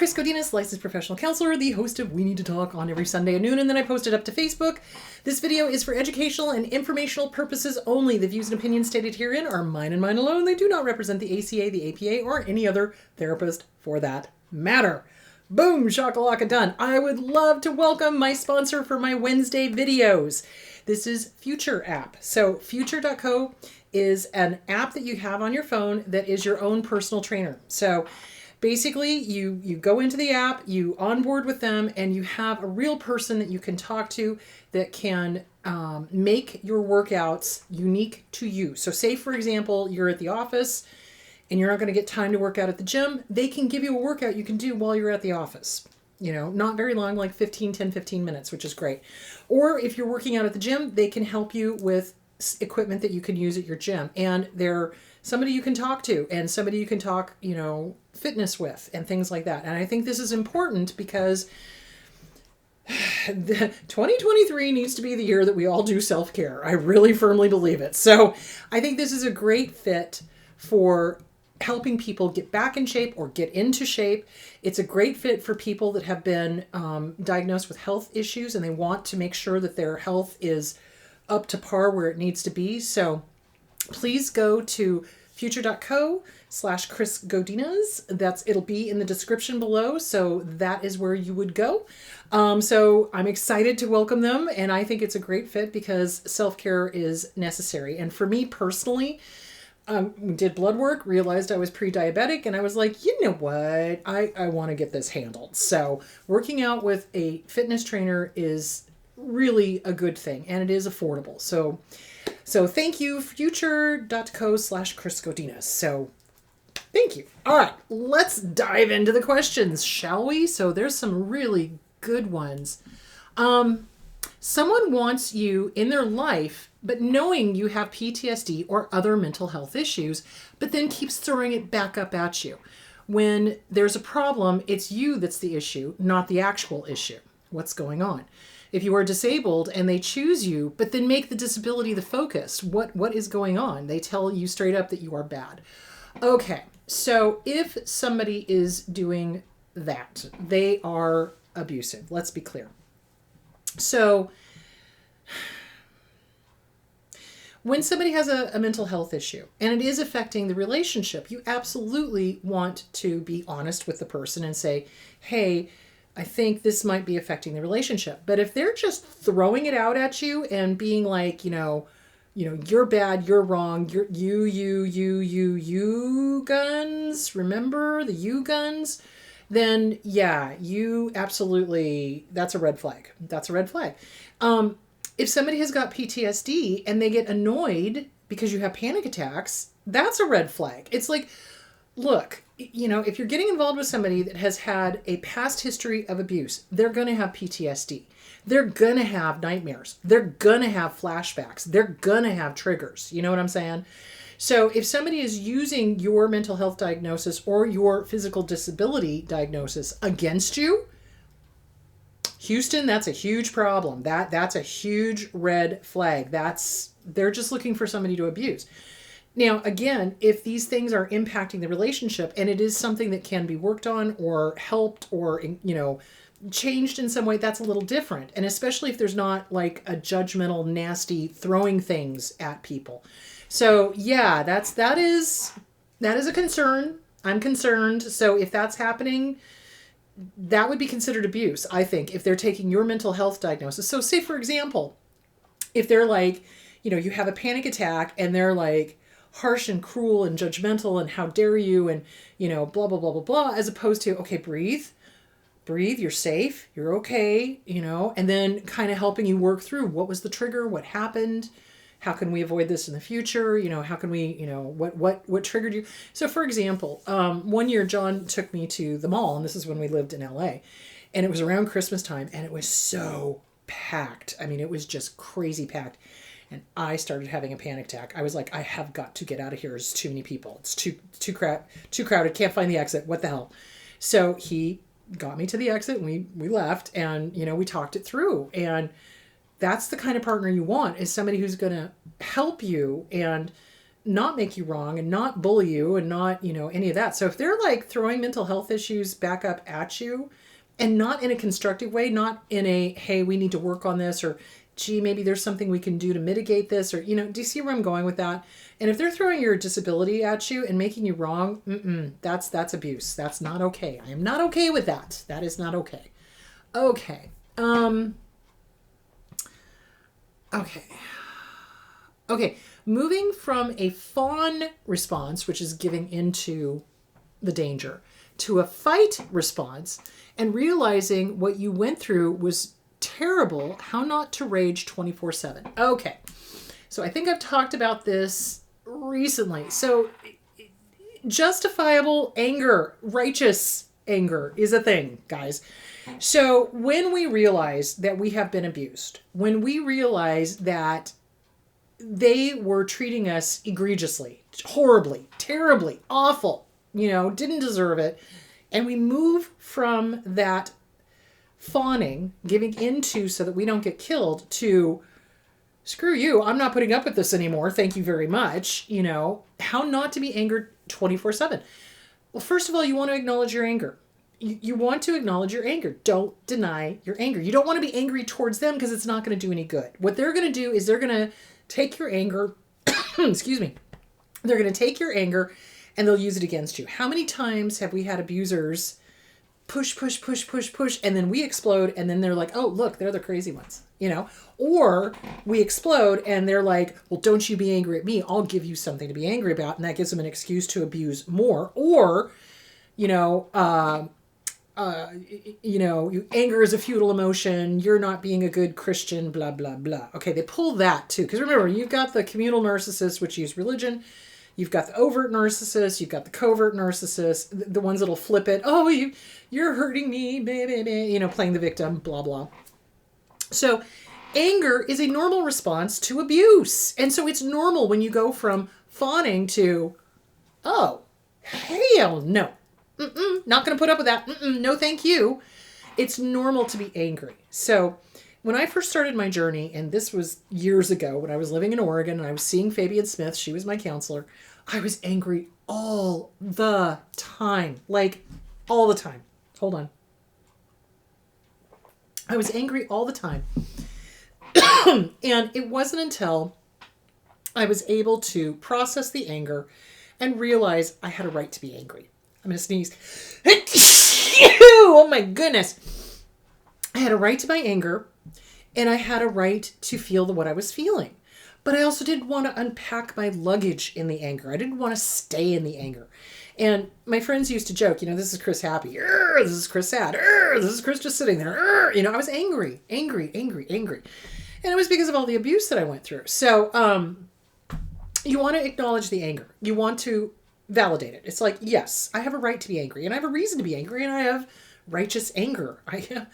Chris Godinez, licensed professional counselor, the host of We Need to Talk on every Sunday at noon, and then I post it up to Facebook. This video is for educational and informational purposes only. The views and opinions stated herein are mine and mine alone. They do not represent the ACA, the APA, or any other therapist for that matter. Boom, shakalaka done. I would love to welcome my sponsor for my Wednesday videos. This is Future app. So Future.co is an app that you have on your phone that is your own personal trainer. So basically, you go into the app, you onboard with them, and you have a real person that you can talk to that can make your workouts unique to you. So say, for example, you're at the office and you're not going to get time to work out at the gym. They can give you a workout you can do while you're at the office. You know, not very long, like 10, 15 minutes, which is great. Or if you're working out at the gym, they can help you with equipment that you can use at your gym. And they're somebody you can talk to and somebody you can talk, fitness with and things like that. And I think this is important because 2023 needs to be the year that we all do self-care. I really firmly believe it. So I think this is a great fit for helping people get back in shape or get into shape. It's a great fit for people that have been diagnosed with health issues and they want to make sure that their health is up to par where it needs to be. So please go to future.co/Chris Godinez. It'll be in the description below. So that is where you would go. So I'm excited to welcome them. And I think it's a great fit because self-care is necessary. And for me personally, did blood work, realized I was pre-diabetic, and I was like, you know what? I want to get this handled. So working out with a fitness trainer is really a good thing, and it is affordable. So thank you, future.co/Chris Godinez. So thank you. All right, let's dive into the questions, shall we? So there's some really good ones. Someone wants you in their life, but knowing you have PTSD or other mental health issues, but then keeps throwing it back up at you. When there's a problem, it's you that's the issue, not the actual issue. What's going on? If you are disabled and they choose you, but then make the disability the focus, what is going on? They tell you straight up that you are bad. Okay, so if somebody is doing that, they are abusive. Let's be clear. So when somebody has a mental health issue and it is affecting the relationship, you absolutely want to be honest with the person and say, hey, I think this might be affecting the relationship. But if they're just throwing it out at you and being like, you're bad, you're wrong, you guns, remember the you guns? Then yeah, you absolutely, that's a red flag. That's a red flag. If somebody has got PTSD and they get annoyed because you have panic attacks, that's a red flag. It's like, look, if you're getting involved with somebody that has had a past history of abuse, they're going to have PTSD. They're going to have nightmares. They're going to have flashbacks. They're going to have triggers. You know what I'm saying? So if somebody is using your mental health diagnosis or your physical disability diagnosis against you, Houston, that's a huge problem. That's a huge red flag. They're just looking for somebody to abuse. Now, again, if these things are impacting the relationship and it is something that can be worked on or helped or, changed in some way, that's a little different. And especially if there's not like a judgmental, nasty throwing things at people. So yeah, that is a concern. I'm concerned. So if that's happening, that would be considered abuse, I think, if they're taking your mental health diagnosis. So say, for example, if they're like, you have a panic attack and they're like harsh and cruel and judgmental and how dare you and, blah, blah, blah, blah, blah, as opposed to, okay, breathe, you're safe, you're okay, and then kind of helping you work through what was the trigger, what happened, how can we avoid this in the future, how can we, what triggered you. So for example, one year John took me to the mall, and this is when we lived in LA, and it was around Christmas time, and it was so packed. I mean, it was just crazy packed. And I started having a panic attack. I was like, I have got to get out of here. There's too many people. It's too crowded. Can't find the exit. What the hell? So he got me to the exit and we left and, we talked it through. And that's the kind of partner you want, is somebody who's going to help you and not make you wrong and not bully you and not, any of that. So if they're like throwing mental health issues back up at you and not in a constructive way, not in a, hey, we need to work on this, or gee, maybe there's something we can do to mitigate this, or, do you see where I'm going with that? And if they're throwing your disability at you and making you wrong, that's abuse. That's not okay. I am not okay with that. That is not okay. Okay. Okay. Moving from a fawn response, which is giving into the danger, to a fight response, and realizing what you went through was terrible, how not to rage 24/7. Okay. So I think I've talked about this recently. So justifiable anger, righteous anger is a thing, guys. So when we realize that we have been abused, when we realize that they were treating us egregiously, horribly, terribly, awful, didn't deserve it, and we move from that fawning, giving into so that we don't get killed, to screw you, I'm not putting up with this anymore, thank you very much, how not to be angered 24/7. Well, first of all, you want to acknowledge your anger. You want to acknowledge your anger. Don't deny your anger. You don't want to be angry towards them because it's not going to do any good. What they're going to do is they're going to take your anger, excuse me, they're going to take your anger and they'll use it against you. How many times have we had abusers push, and then we explode, and then they're like, oh, look, they're the crazy ones, Or we explode, and they're like, well, don't you be angry at me. I'll give you something to be angry about, and that gives them an excuse to abuse more. Or, anger is a futile emotion. You're not being a good Christian, blah, blah, blah. Okay, they pull that too. Because remember, you've got the communal narcissists, which use religion. You've got the overt narcissists. You've got the covert narcissists, the ones that'll flip it. Oh, you're hurting me, baby, playing the victim, blah, blah. So anger is a normal response to abuse. And so it's normal when you go from fawning to, oh, hell no. Not going to put up with that. No, thank you. It's normal to be angry. So when I first started my journey, and this was years ago when I was living in Oregon and I was seeing Fabian Smith, she was my counselor, I was angry all the time. Like, all the time. Hold on. I was angry all the time. And it wasn't until I was able to process the anger and realize I had a right to be angry. I'm going to sneeze. Oh my goodness. I had a right to my anger, and I had a right to feel what I was feeling. But I also didn't want to unpack my luggage in the anger. I didn't want to stay in the anger. And my friends used to joke, this is Chris happy. This is Chris sad. This is Chris just sitting there. I was angry. And it was because of all the abuse that I went through. So you want to acknowledge the anger. You want to validate it. It's like, yes, I have a right to be angry, and I have a reason to be angry, and I have righteous anger. I am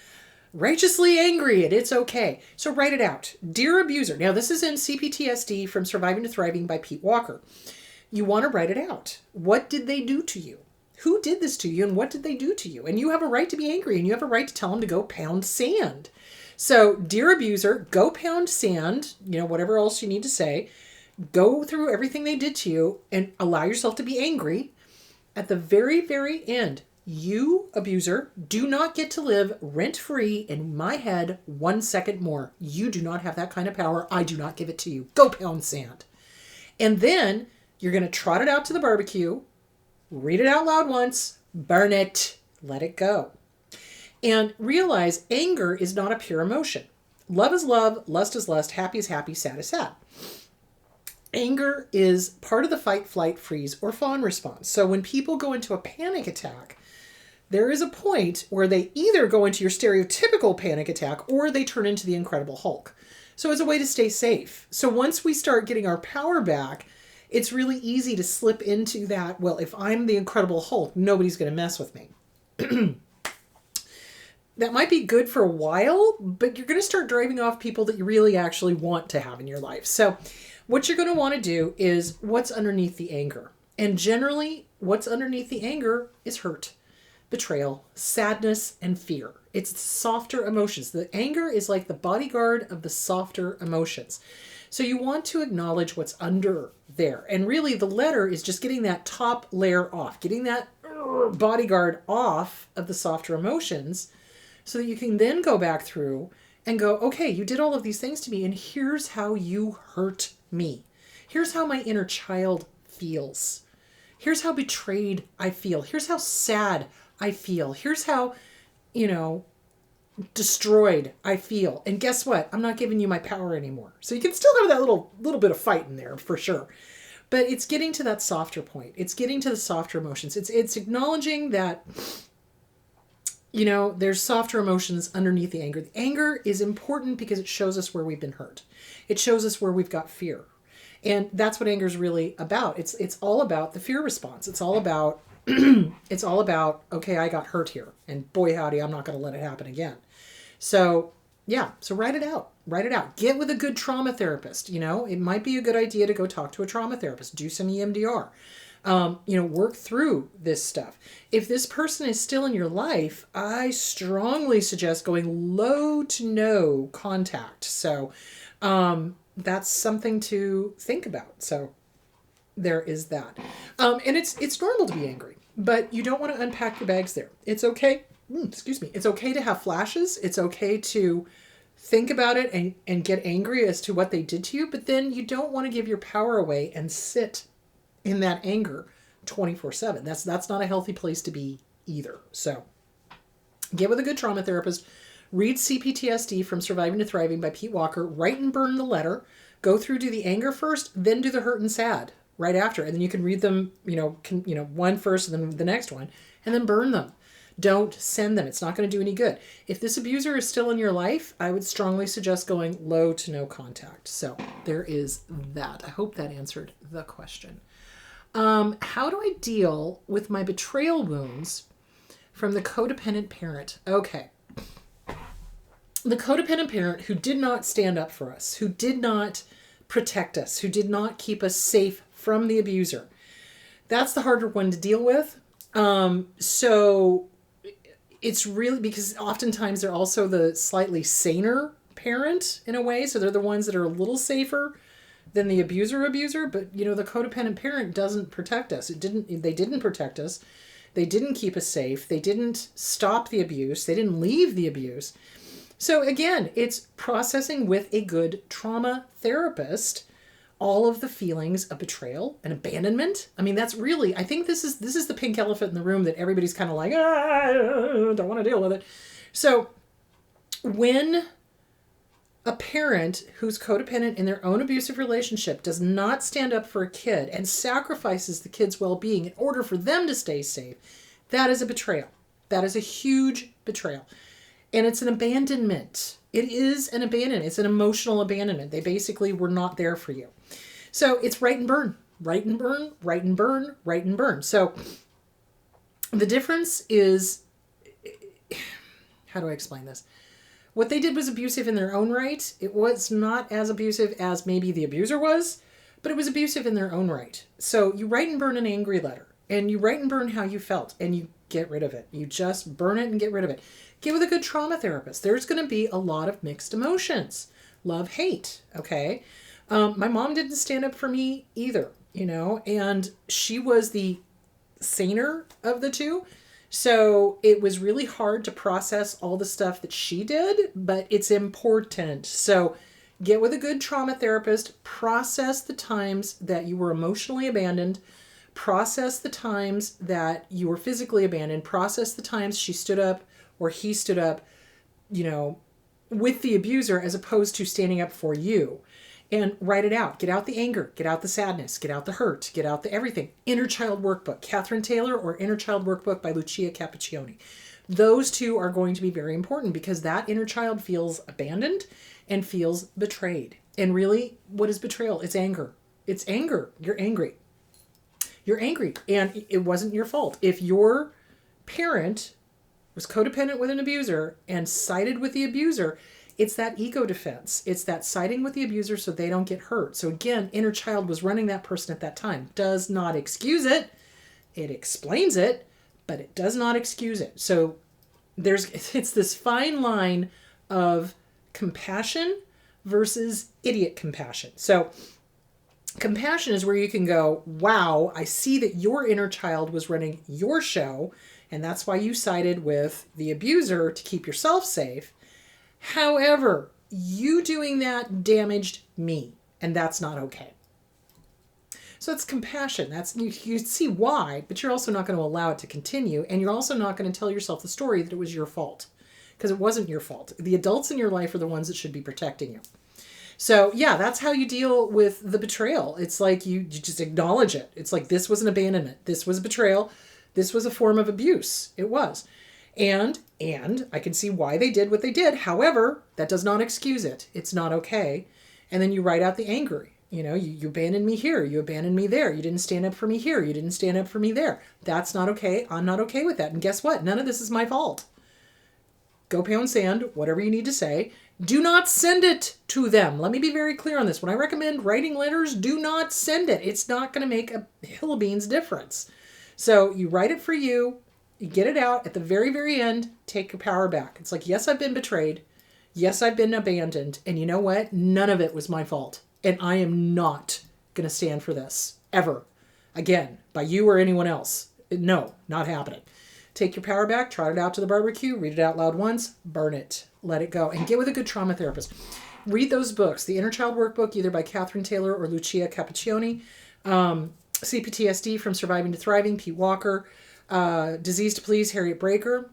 righteously angry, and it's okay. So write it out. Dear abuser. Now, this is in CPTSD from Surviving to Thriving by Pete Walker. You want to write it out. What did they do to you? Who did this to you, and what did they do to you? And you have a right to be angry, and you have a right to tell them to go pound sand. So, dear abuser, go pound sand, whatever else you need to say. Go through everything they did to you and allow yourself to be angry. At the very, very end, you, abuser, do not get to live rent-free in my head 1 second more. You do not have that kind of power. I do not give it to you. Go pound sand. And then you're going to trot it out to the barbecue, read it out loud once, burn it, let it go. And realize anger is not a pure emotion. Love is love, lust is lust, happy is happy, sad is sad. Anger is part of the fight, flight, freeze, or fawn response. So when people go into a panic attack, there is a point where they either go into your stereotypical panic attack or they turn into the Incredible Hulk. So it's a way to stay safe. So once we start getting our power back, it's really easy to slip into that, well, if I'm the Incredible Hulk, nobody's going to mess with me. That might be good for a while, but you're going to start driving off people that you really actually want to have in your life. So what you're going to want to do is what's underneath the anger. And generally, what's underneath the anger is hurt, betrayal, sadness, and fear. It's softer emotions. The anger is like the bodyguard of the softer emotions. So you want to acknowledge what's under there. And really the letter is just getting that top layer off, getting that bodyguard off of the softer emotions so that you can then go back through and go, okay, you did all of these things to me, and here's how you hurt me. Here's how my inner child feels. Here's how betrayed I feel. Here's how sad I feel. Here's how, destroyed I feel. And guess what? I'm not giving you my power anymore. So you can still have that little bit of fight in there for sure. But it's getting to that softer point. It's getting to the softer emotions. It's acknowledging that, there's softer emotions underneath the anger. The anger is important because it shows us where we've been hurt. It shows us where we've got fear. And that's what anger is really about. It's all about the fear response. It's all about, okay, I got hurt here. And boy, howdy, I'm not going to let it happen again. So yeah, so write it out. Write it out. Get with a good trauma therapist. It might be a good idea to go talk to a trauma therapist. Do some EMDR. Work through this stuff. If this person is still in your life, I strongly suggest going low to no contact. So that's something to think about. So there is that. And it's normal to be angry, but you don't want to unpack your bags there. It's okay. Excuse me. It's okay to have flashes. It's okay to think about it and get angry as to what they did to you, but then you don't want to give your power away and sit in that anger 24/7. That's not a healthy place to be either. So get with a good trauma therapist. Read CPTSD From Surviving to Thriving by Pete Walker. Write and burn the letter. Go through, do the anger first, then do the hurt and sad right after. And then you can read them, one first and then the next one, and then burn them. Don't send them. It's not going to do any good. If this abuser is still in your life, I would strongly suggest going low to no contact. So there is that. I hope that answered the question. How do I deal with my betrayal wounds from the codependent parent? Okay. The codependent parent who did not stand up for us, who did not protect us, who did not keep us safe from the abuser. That's the harder one to deal with. So it's really because oftentimes they're also the slightly saner parent in a way. So they're the ones that are a little safer than the abuser, but the codependent parent doesn't protect us. They didn't protect us. They didn't keep us safe. They didn't stop the abuse. They didn't leave the abuse. So again, it's processing with a good trauma therapist all of the feelings of betrayal and abandonment. I mean, that's really, I think this is the pink elephant in the room that everybody's kind of like, don't want to deal with it. So when a parent who's codependent in their own abusive relationship does not stand up for a kid and sacrifices the kid's well-being in order for them to stay safe, that is a betrayal. That is a huge betrayal. And it's an abandonment. It is an abandonment. It's an emotional abandonment. They basically were not there for you. So it's write and burn, write and burn, write and burn, write and burn. So the difference is, how do I explain this? What they did was abusive in their own right. It was not as abusive as maybe the abuser was, but it was abusive in their own right. So you write and burn an angry letter, and you write and burn how you felt, and you get rid of it. You just burn it and get rid of it. Get with a good trauma therapist. There's going to be a lot of mixed emotions. Love, hate, okay? My mom didn't stand up for me either, and she was the saner of the two. So it was really hard to process all the stuff that she did, but it's important. So get with a good trauma therapist, process the times that you were emotionally abandoned, process the times that you were physically abandoned, process the times she stood up or he stood up, with the abuser as opposed to standing up for you. And write it out. Get out the anger. Get out the sadness. Get out the hurt. Get out the everything. Inner Child Workbook, Catherine Taylor, or Inner Child Workbook by Lucia Cappuccioni. Those two are going to be very important because that inner child feels abandoned and feels betrayed. And really, what is betrayal? It's anger. It's anger. You're angry. You're angry. And it wasn't your fault. If your parent was codependent with an abuser and sided with the abuser, it's that ego defense. It's that siding with the abuser so they don't get hurt. So again, inner child was running that person at that time. Does not excuse it. It explains it, but it does not excuse it. So it's this fine line of compassion versus idiot compassion. So compassion is where you can go, wow, I see that your inner child was running your show, and that's why you sided with the abuser to keep yourself safe. However, you doing that damaged me, and that's not okay. So it's compassion. That's you see why, but you're also not going to allow it to continue, and you're also not going to tell yourself the story that it was your fault, because it wasn't your fault. The adults in your life are the ones that should be protecting you. So yeah, that's how you deal with the betrayal. It's like you just acknowledge it. It's like, this was an abandonment. This was a betrayal. This was a form of abuse. It was. And I can see why they did what they did. However, that does not excuse it. It's not okay. And then you write out the anger. You know, you abandoned me here. You abandoned me there. You didn't stand up for me here. You didn't stand up for me there. That's not okay. I'm not okay with that. And guess what? None of this is my fault. Go pound sand, whatever you need to say. Do not send it to them. Let me be very clear on this. When I recommend writing letters, do not send it. It's not going to make a hill of beans difference. So you write it for you. You get it out. At the very, very end, take your power back. It's like, yes, I've been betrayed. Yes, I've been abandoned. And you know what? None of it was my fault. And I am not going to stand for this ever again by you or anyone else. No, not happening. Take your power back, trot it out to the barbecue, read it out loud once, burn it, let it go, and get with a good trauma therapist. Read those books, the Inner Child Workbook, either by Catherine Taylor or Lucia Cappuccioni, CPTSD from Surviving to Thriving, Pete Walker, Disease to Please, Harriet Breaker.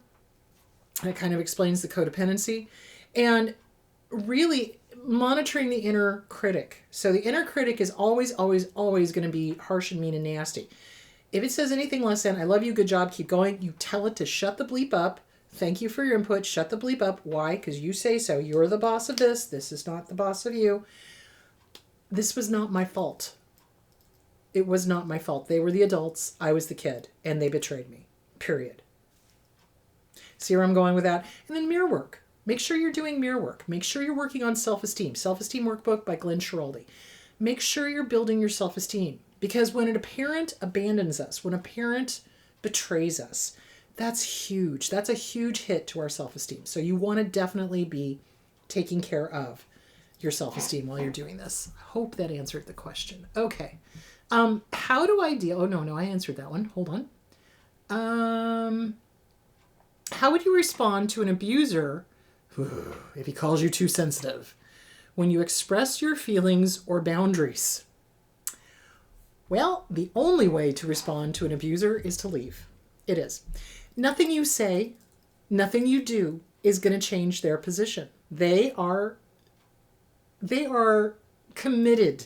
That kind of explains the codependency. And really monitoring the inner critic. So the inner critic is always, always, always going to be harsh and mean and nasty. If it says anything less than, I love you, good job, keep going, you tell it to shut the bleep up. Thank you for your input. Shut the bleep up. Why? Because you say so. You're the boss of this. This is not the boss of you. This was not my fault. It was not my fault. They were the adults. I was the kid. And they betrayed me. Period. See where I'm going with that? And then mirror work. Make sure you're doing mirror work. Make sure you're working on self-esteem. Self-Esteem Workbook by Glenn Schiraldi. Make sure you're building your self-esteem. Because when a parent abandons us, when a parent betrays us, that's huge. That's a huge hit to our self-esteem. So you want to definitely be taking care of your self-esteem while you're doing this. I hope that answered the question. Okay. How do I deal? Oh, no, I answered that one. Hold on. How would you respond to an abuser if he calls you too sensitive when you express your feelings or boundaries? Well, the only way to respond to an abuser is to leave. It is. Nothing you say, nothing you do is going to change their position. They are committed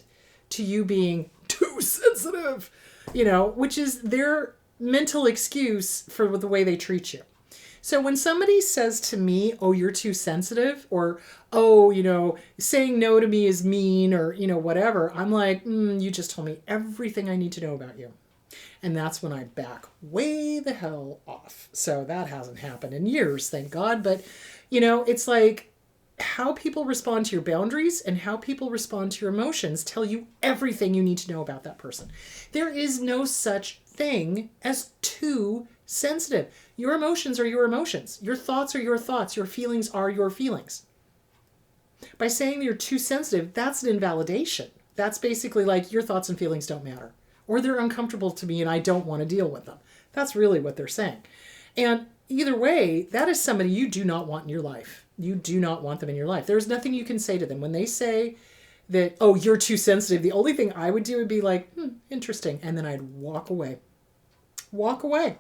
to you being too sensitive, which is their mental excuse for the way they treat you. So when somebody says to me, oh, you're too sensitive, or, oh, saying no to me is mean, or, whatever, I'm like, you just told me everything I need to know about you. And that's when I back way the hell off. So that hasn't happened in years, thank God. But, it's like how people respond to your boundaries and how people respond to your emotions tell you everything you need to know about that person. There is no such thing as too sensitive. Your emotions are your emotions. Your thoughts are your thoughts. Your feelings are your feelings. By saying you're too sensitive, that's an invalidation. That's basically like your thoughts and feelings don't matter. Or they're uncomfortable to me and I don't want to deal with them. That's really what they're saying. And either way, that is somebody you do not want in your life. You do not want them in your life. There's nothing you can say to them. When they say that, oh, you're too sensitive, the only thing I would do would be like, interesting. And then I'd walk away. Walk away.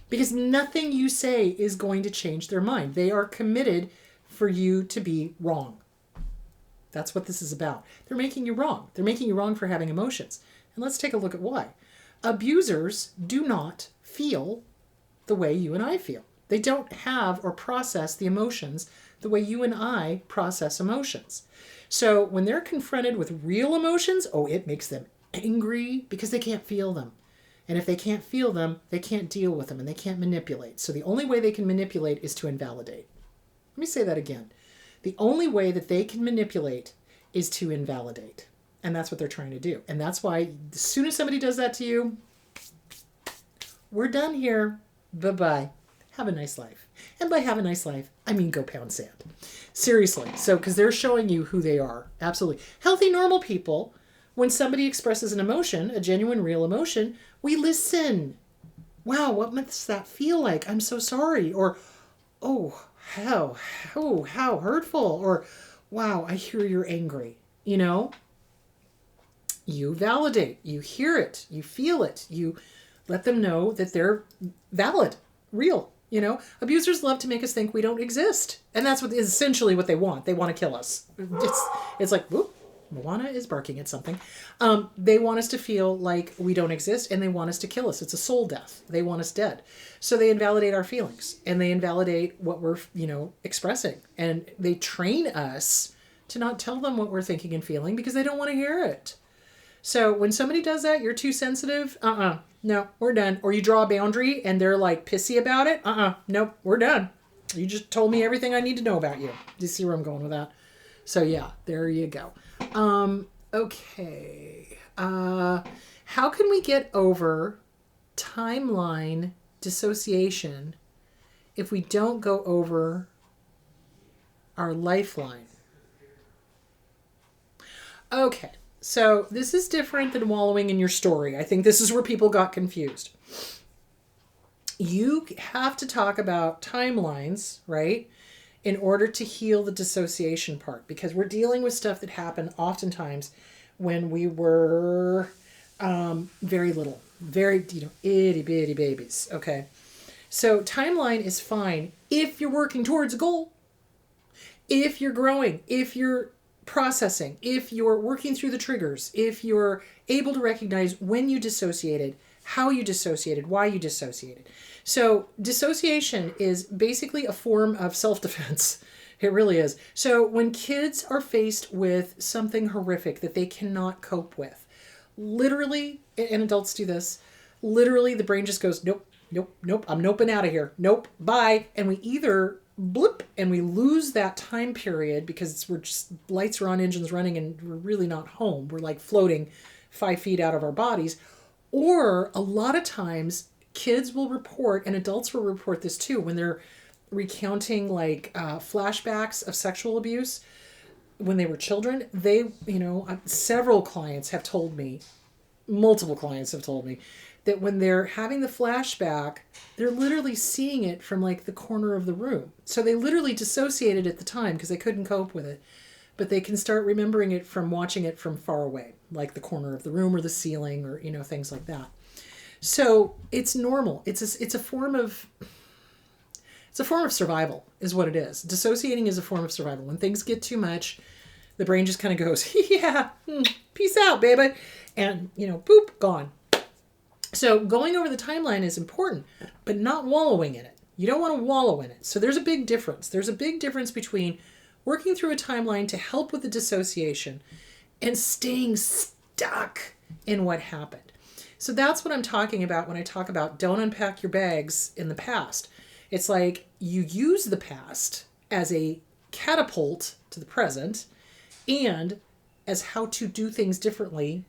Because nothing you say is going to change their mind. They are committed for you to be wrong. That's what this is about. They're making you wrong. They're making you wrong for having emotions. And let's take a look at why. Abusers do not feel the way you and I feel. They don't have or process the emotions the way you and I process emotions. So when they're confronted with real emotions, it makes them angry because they can't feel them. And if they can't feel them, they can't deal with them and they can't manipulate. So the only way they can manipulate is to invalidate. Let me say that again. The only way that they can manipulate is to invalidate. And that's what they're trying to do. And that's why as soon as somebody does that to you, we're done here. Bye-bye. have a nice life. And by have a nice life, I mean go pound sand. Seriously. So, because they're showing you who they are. Absolutely. Healthy, normal people, when somebody expresses an emotion, a genuine, real emotion, we listen. Wow, what must that feel like? I'm so sorry. Or, oh, how hurtful. Or, wow, I hear you're angry. You know? You validate. You hear it. You feel it. You let them know that they're valid, real. You know, abusers love to make us think we don't exist. And that's what is essentially what they want. They want to kill us. It's like, whoop, Moana is barking at something. They want us to feel like we don't exist, and they want us to kill us. It's a soul death. They want us dead. So they invalidate our feelings, and they invalidate what we're, expressing. And they train us to not tell them what we're thinking and feeling because they don't want to hear it. So when somebody does that, you're too sensitive. No, we're done. Or you draw a boundary and they're like pissy about it. Nope, we're done. You just told me everything I need to know about you. Do you see where I'm going with that? So yeah, there you go. Okay. How can we get over timeline dissociation if we don't go over our lifeline? Okay. So this is different than wallowing in your story. I think this is where people got confused. You have to talk about timelines, right, in order to heal the dissociation part, because we're dealing with stuff that happened oftentimes when we were very little, very, itty bitty babies. Okay. So timeline is fine if you're working towards a goal, if you're growing, if you're processing, if you're working through the triggers, if you're able to recognize when you dissociated, how you dissociated, why you dissociated. So dissociation is basically a form of self-defense. It really is. So when kids are faced with something horrific that they cannot cope with, literally, and adults do this, literally the brain just goes, nope, I'm noping out of here. Nope, bye. And we either blip and we lose that time period because we're just, lights are on, engines running, and we're really not home. We're like floating 5 feet out of our bodies. Or a lot of times kids will report, and adults will report this too, when they're recounting like flashbacks of sexual abuse when they were children. They, several clients have told me, multiple clients have told me, that when they're having the flashback, they're literally seeing it from like the corner of the room. So they literally dissociated at the time because they couldn't cope with it. But they can start remembering it from watching it from far away, like the corner of the room or the ceiling or, things like that. So it's normal. It's a form of survival is what it is. Dissociating is a form of survival. When things get too much, the brain just kind of goes, yeah, peace out, baby. And, boop, gone. So going over the timeline is important, but not wallowing in it. You don't want to wallow in it. So there's a big difference. There's a big difference between working through a timeline to help with the dissociation and staying stuck in what happened. So that's what I'm talking about when I talk about don't unpack your bags in the past. It's like you use the past as a catapult to the present and as how to do things differently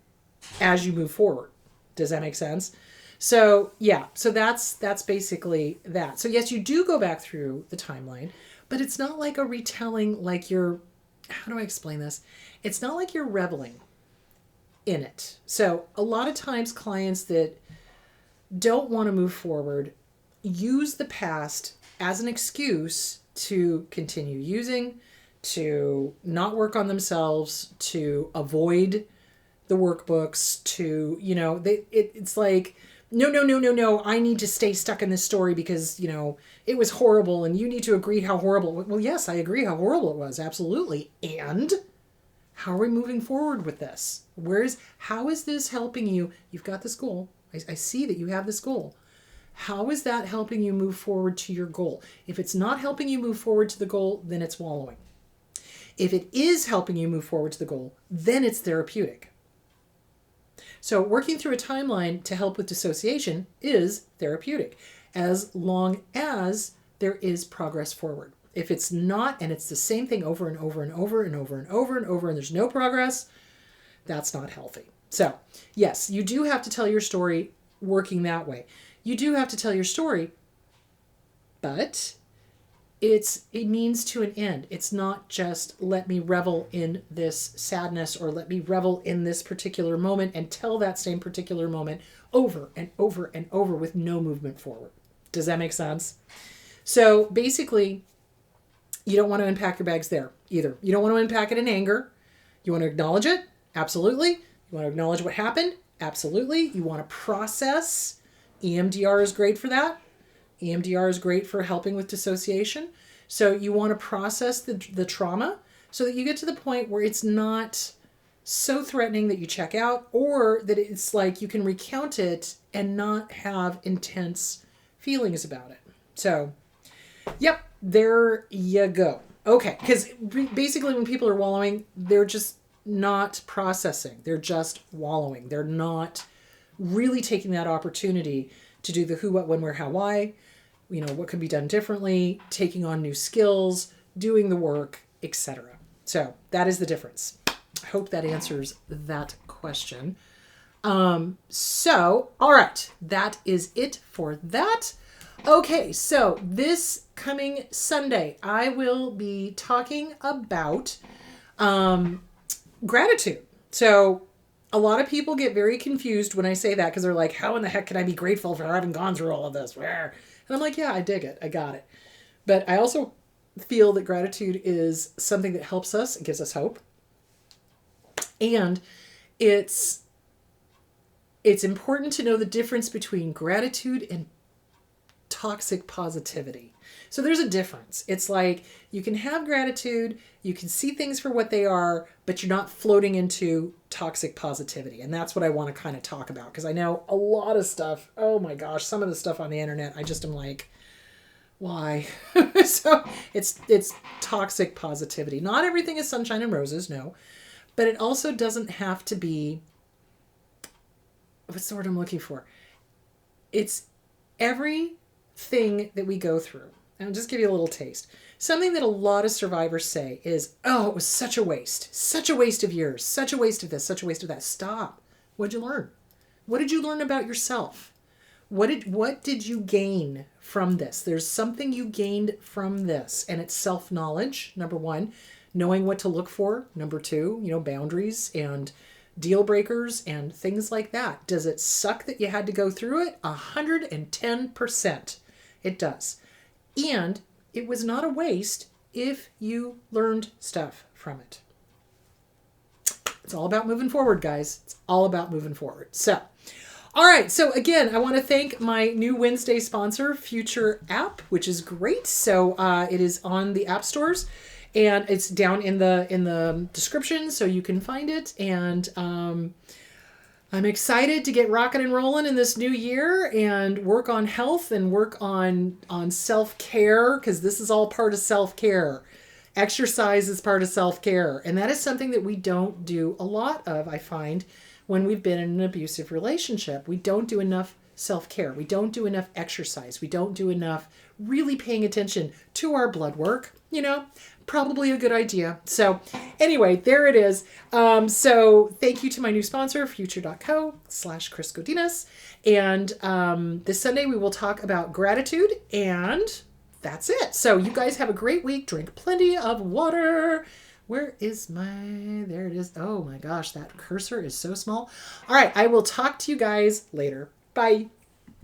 as you move forward. Does that make sense? So yeah, so that's basically that. So yes, you do go back through the timeline, but it's not like a retelling, like you're, how do I explain this? It's not like you're reveling in it. So a lot of times clients that don't want to move forward use the past as an excuse to continue using, to not work on themselves, to avoid the workbooks, to, it's like, no, I need to stay stuck in this story because, it was horrible and you need to agree how horrible. Well, yes, I agree how horrible it was. Absolutely. And how are we moving forward with this? How is this helping you? You've got this goal. I see that you have this goal. How is that helping you move forward to your goal? If it's not helping you move forward to the goal, then it's wallowing. If it is helping you move forward to the goal, then it's therapeutic. So working through a timeline to help with dissociation is therapeutic, as long as there is progress forward. If it's not, and it's the same thing over and over and over and over and over and over, and there's no progress, that's not healthy. So yes, you do have to tell your story working that way. You do have to tell your story but it means to an end. It's not just let me revel in this sadness or let me revel in this particular moment and tell that same particular moment over and over and over with no movement forward. Does that make sense? So basically, you don't want to unpack your bags there either. You don't want to unpack it in anger. You want to acknowledge it? Absolutely. You want to acknowledge what happened? Absolutely. You want to process. EMDR is great for that. EMDR is great for helping with dissociation. So you want to process the trauma so that you get to the point where it's not so threatening that you check out, or that it's like you can recount it and not have intense feelings about it. So, yep, there you go. Okay, because basically when people are wallowing, they're just not processing. They're just wallowing. They're not really taking that opportunity to do the who, what, when, where, how, why, what could be done differently, taking on new skills, doing the work, etc. So that is the difference. I hope that answers that question. All right, that is it for that. Okay, so this coming Sunday, I will be talking about gratitude. So a lot of people get very confused when I say that because they're like, how in the heck can I be grateful for having gone through all of this? And I'm like, yeah, I dig it. I got it. But I also feel that gratitude is something that helps us. It gives us hope. And it's important to know the difference between gratitude and toxic positivity. So there's a difference. It's like you can have gratitude, you can see things for what they are, but you're not floating into toxic positivity. And that's what I want to kind of talk about, because I know a lot of stuff. Oh my gosh, some of the stuff on the internet, I just am like, why? So it's toxic positivity. Not everything is sunshine and roses, no. But it also doesn't have to be, what's the word I'm looking for? It's everything that we go through. And I'll just give you a little taste. Something that a lot of survivors say is, oh, it was such a waste of years, such a waste of this, such a waste of that. Stop. What'd you learn? What did you learn about yourself? What did you gain from this? There's something you gained from this, and it's self-knowledge, number one, knowing what to look for, number two, boundaries and deal breakers and things like that. Does it suck that you had to go through it? 110%. It does. And it was not a waste if you learned stuff from it. It's all about moving forward, guys. It's all about moving forward. So, all right. So again, I want to thank my new Wednesday sponsor, Future App, which is great. So it is on the app stores, and it's down in the description, so you can find it. And I'm excited to get rocking and rolling in this new year and work on health and work on self-care, because this is all part of self-care. Exercise is part of self-care. And that is something that we don't do a lot of, I find, when we've been in an abusive relationship. We don't do enough self-care. We don't do enough exercise. We don't do enough really paying attention to our blood work. Probably a good idea. So anyway, there it is. So thank you to my new sponsor, future.co/Chris Godinez. And this Sunday we will talk about gratitude, and that's it. So you guys have a great week. Drink plenty of water. There it is. Oh my gosh, that cursor is so small. All right, I will talk to you guys later. Bye.